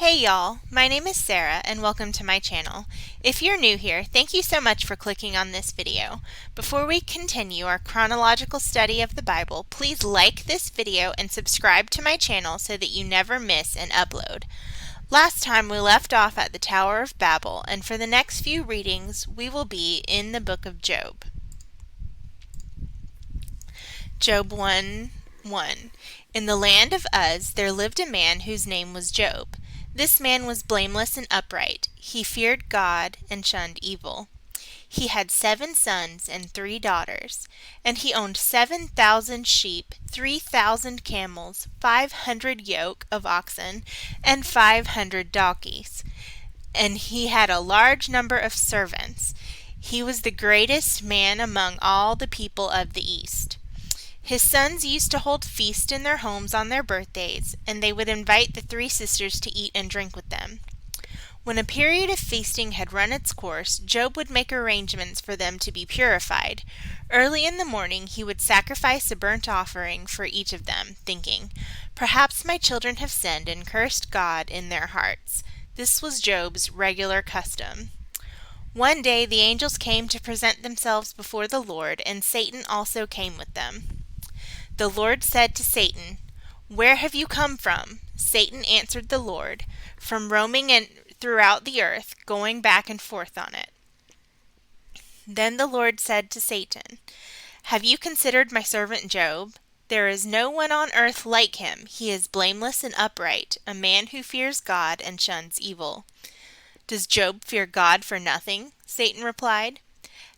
Hey y'all, my name is Sarah and welcome to my channel. If you're new here, thank you so much for clicking on this video. Before we continue our chronological study of the Bible, please like this video and subscribe to my channel so that you never miss an upload. Last time we left off at the Tower of Babel, and for the next few readings we will be in the book of Job. Job 1:1. In the land of Uz there lived a man whose name was Job. This man was blameless and upright. He feared God and shunned evil. He had 7 sons and 3 daughters, and he owned 7,000 sheep, 3,000 camels, 500 yoke of oxen, and 500 donkeys. And he had a large number of servants. He was the greatest man among all the people of the East. His sons used to hold feasts in their homes on their birthdays, and they would invite the 3 sisters to eat and drink with them. When a period of feasting had run its course, Job would make arrangements for them to be purified. Early in the morning he would sacrifice a burnt offering for each of them, thinking, "Perhaps my children have sinned and cursed God in their hearts." This was Job's regular custom. One day the angels came to present themselves before the Lord, and Satan also came with them. The Lord said to Satan, "Where have you come from?" Satan answered the Lord, "From roaming throughout the earth, going back and forth on it." Then the Lord said to Satan, "Have you considered my servant Job? There is no one on earth like him. He is blameless and upright, a man who fears God and shuns evil." "Does Job fear God for nothing?" Satan replied.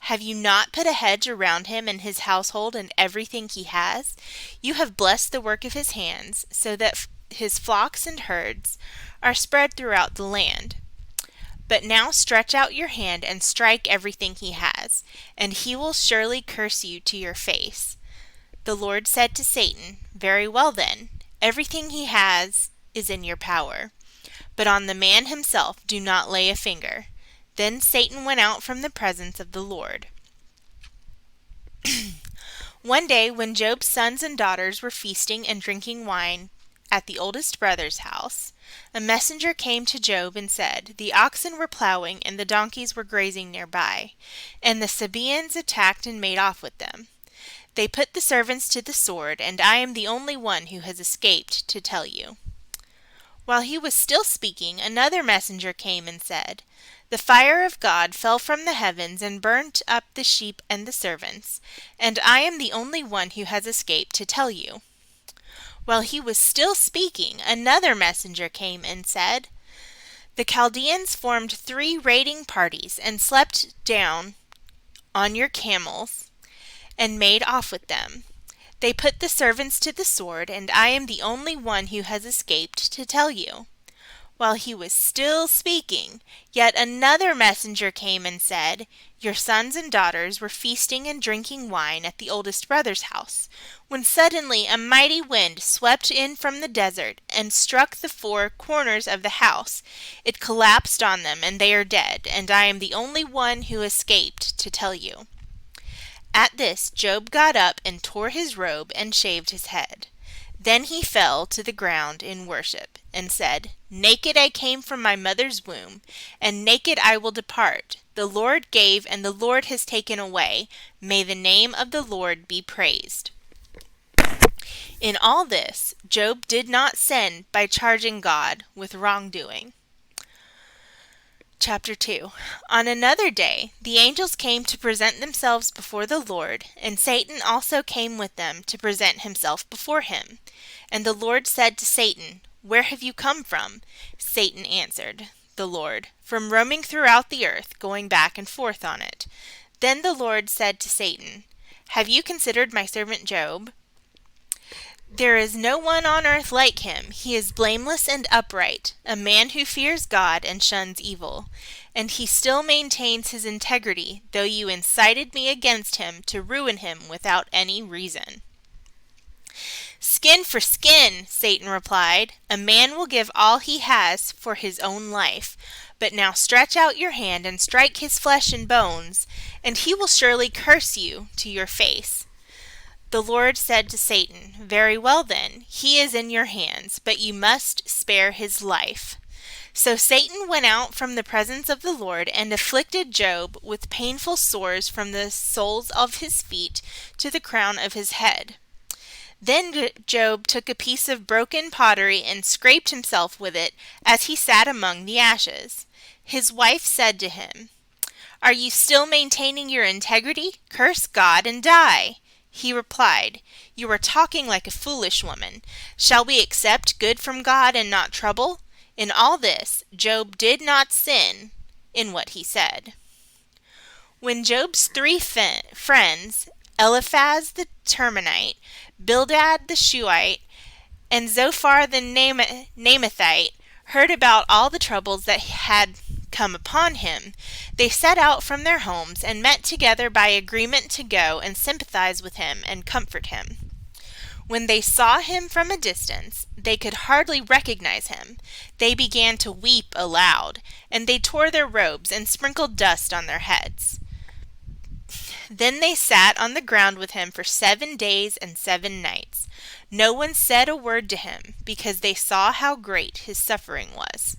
"Have you not put a hedge around him and his household and everything he has? You have blessed the work of his hands, so that his flocks and herds are spread throughout the land. But now stretch out your hand and strike everything he has, and he will surely curse you to your face." The Lord said to Satan, "Very well then, everything he has is in your power, but on the man himself do not lay a finger." Then Satan went out from the presence of the Lord. One day when Job's sons and daughters were feasting and drinking wine at the oldest brother's house, a messenger came to Job and said, "The oxen were plowing and the donkeys were grazing nearby, and the Sabaeans attacked and made off with them. They put the servants to the sword, and I am the only one who has escaped to tell you." While he was still speaking, another messenger came and said, "The fire of God fell from the heavens and burnt up the sheep and the servants, and I am the only one who has escaped to tell you." While he was still speaking, another messenger came and said, "The Chaldeans formed 3 raiding parties and slept down on your camels and made off with them. They put the servants to the sword, and I am the only one who has escaped to tell you." While he was still speaking, yet another messenger came and said, "Your sons and daughters were feasting and drinking wine at the oldest brother's house, when suddenly a mighty wind swept in from the desert and struck the 4 corners of the house. It collapsed on them, and they are dead, and I am the only one who escaped to tell you." At this, Job got up and tore his robe and shaved his head. Then he fell to the ground in worship and said, "Naked I came from my mother's womb, and naked I will depart. The Lord gave, and the Lord has taken away. May the name of the Lord be praised." In all this, Job did not sin by charging God with wrongdoing. Chapter 2. On another day, the angels came to present themselves before the Lord, and Satan also came with them to present himself before him. And the Lord said to Satan, "Where have you come from?" Satan answered the Lord, "From roaming throughout the earth, going back and forth on it." Then the Lord said to Satan, "Have you considered my servant Job? There is no one on earth like him. He is blameless and upright, a man who fears God and shuns evil. And he still maintains his integrity, though you incited me against him to ruin him without any reason." "Skin for skin," Satan replied. "A man will give all he has for his own life. But now stretch out your hand and strike his flesh and bones, and he will surely curse you to your face." The Lord said to Satan, "Very well then, he is in your hands, but you must spare his life." So Satan went out from the presence of the Lord and afflicted Job with painful sores from the soles of his feet to the crown of his head. Then Job took a piece of broken pottery and scraped himself with it as he sat among the ashes. His wife said to him, "Are you still maintaining your integrity? Curse God and die." He replied, "You are talking like a foolish woman. Shall we accept good from God and not trouble?" In all this, Job did not sin in what he said. When Job's three friends, Eliphaz the Temanite, Bildad the Shuhite, and Zophar the Naamathite, heard about all the troubles that had come upon him, they set out from their homes and met together by agreement to go and sympathize with him and comfort him. When they saw him from a distance, they could hardly recognize him. They began to weep aloud, and they tore their robes and sprinkled dust on their heads. Then they sat on the ground with him for 7 days and 7 nights. No one said a word to him, because they saw how great his suffering was.